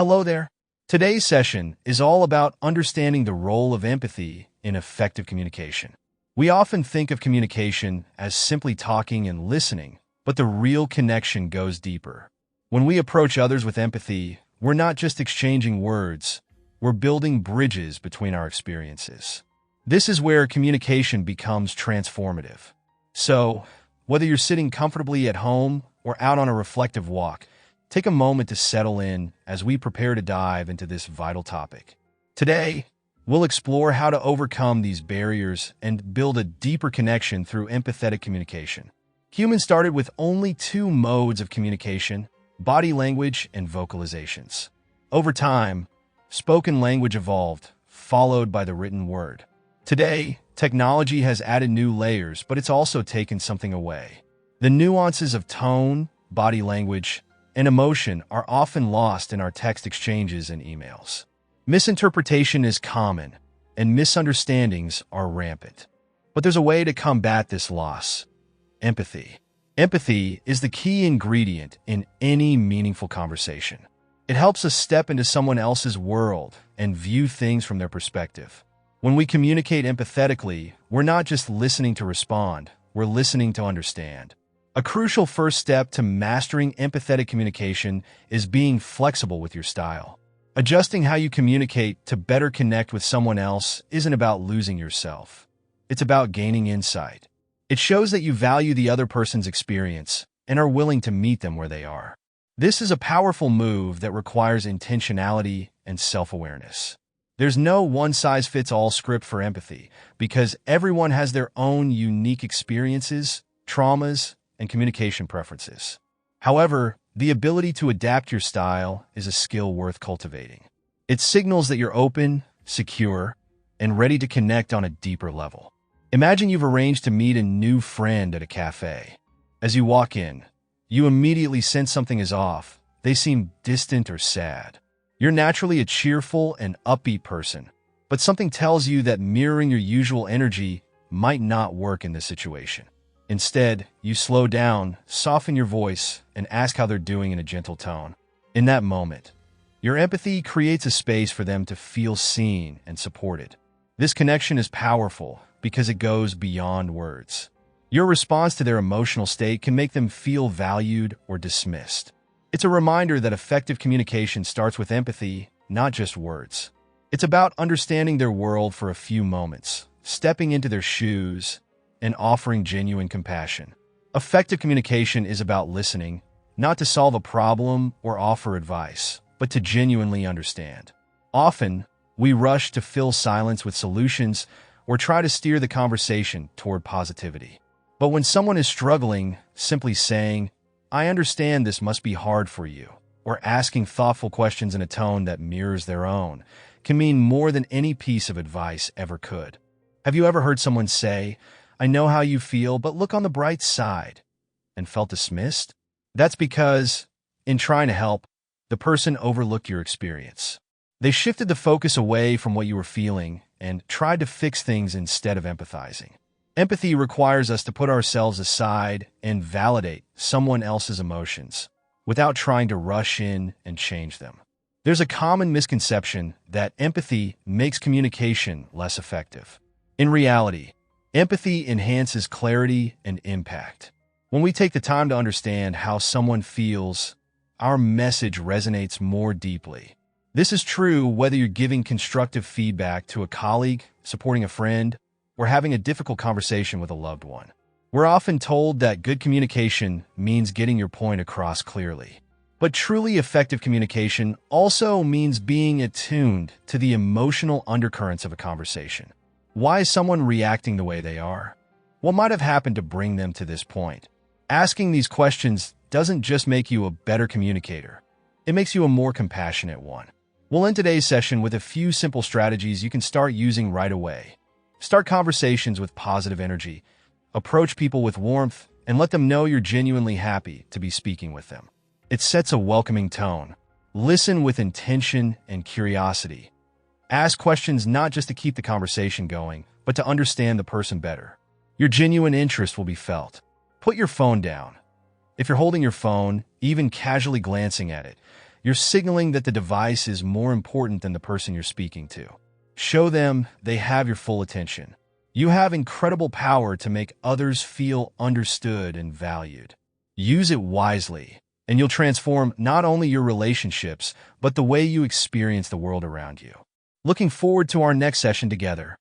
Hello there. Today's session is all about understanding the role of empathy in effective communication. We often think of communication as simply talking and listening, but the real connection goes deeper. When we approach others with empathy, we're not just exchanging words, we're building bridges between our experiences. This is where communication becomes transformative. So, whether you're sitting comfortably at home or out on a reflective walk, take a moment to settle in as we prepare to dive into this vital topic. Today, we'll explore how to overcome these barriers and build a deeper connection through empathetic communication. Humans started with only two modes of communication: body language and vocalizations. Over time, spoken language evolved, followed by the written word. Today, technology has added new layers, but it's also taken something away. The nuances of tone, body language, and emotion are often lost in our text exchanges and emails. Misinterpretation is common, and misunderstandings are rampant. But there's a way to combat this loss: empathy. Empathy is the key ingredient in any meaningful conversation. It helps us step into someone else's world and view things from their perspective. When we communicate empathetically, we're not just listening to respond, we're listening to understand. A crucial first step to mastering empathetic communication is being flexible with your style. Adjusting how you communicate to better connect with someone else isn't about losing yourself. It's about gaining insight. It shows that you value the other person's experience and are willing to meet them where they are. This is a powerful move that requires intentionality and self-awareness. There's no one-size-fits-all script for empathy because everyone has their own unique experiences, traumas, and communication preferences. However, the ability to adapt your style is a skill worth cultivating. It signals that you're open, secure, and ready to connect on a deeper level. Imagine you've arranged to meet a new friend at a cafe. As you walk in, you immediately sense something is off. They seem distant or sad. You're naturally a cheerful and upbeat person, but something tells you that mirroring your usual energy might not work in this situation. Instead, you slow down, soften your voice, and ask how they're doing in a gentle tone. In that moment, your empathy creates a space for them to feel seen and supported. This connection is powerful because it goes beyond words. Your response to their emotional state can make them feel valued or dismissed. It's a reminder that effective communication starts with empathy, not just words. It's about understanding their world for a few moments, stepping into their shoes, and offering genuine compassion. Effective communication is about listening, not to solve a problem or offer advice, but to genuinely understand. Often, we rush to fill silence with solutions or try to steer the conversation toward positivity. But when someone is struggling, simply saying, "I understand this must be hard for you," or asking thoughtful questions in a tone that mirrors their own, can mean more than any piece of advice ever could. Have you ever heard someone say, "I know how you feel, but look on the bright side," and felt dismissed? That's because, in trying to help, the person overlooked your experience. They shifted the focus away from what you were feeling and tried to fix things instead of empathizing. Empathy requires us to put ourselves aside and validate someone else's emotions without trying to rush in and change them. There's a common misconception that empathy makes communication less effective. In reality, empathy enhances clarity and impact. When we take the time to understand how someone feels, our message resonates more deeply. This is true whether you're giving constructive feedback to a colleague, supporting a friend, or having a difficult conversation with a loved one. We're often told that good communication means getting your point across clearly. But truly effective communication also means being attuned to the emotional undercurrents of a conversation. Why is someone reacting the way they are? What might have happened to bring them to this point? Asking these questions doesn't just make you a better communicator. It makes you a more compassionate one. We'll end today's session with a few simple strategies you can start using right away. Start conversations with positive energy. Approach people with warmth and let them know you're genuinely happy to be speaking with them. It sets a welcoming tone. Listen with intention and curiosity. Ask questions not just to keep the conversation going, but to understand the person better. Your genuine interest will be felt. Put your phone down. If you're holding your phone, even casually glancing at it, You're signaling that the device is more important than the person you're speaking to. Show them they have your full attention. You have incredible power to make others feel understood and valued. Use it wisely, and you'll transform not only your relationships, but the way you experience the world around you. Looking forward to our next session together.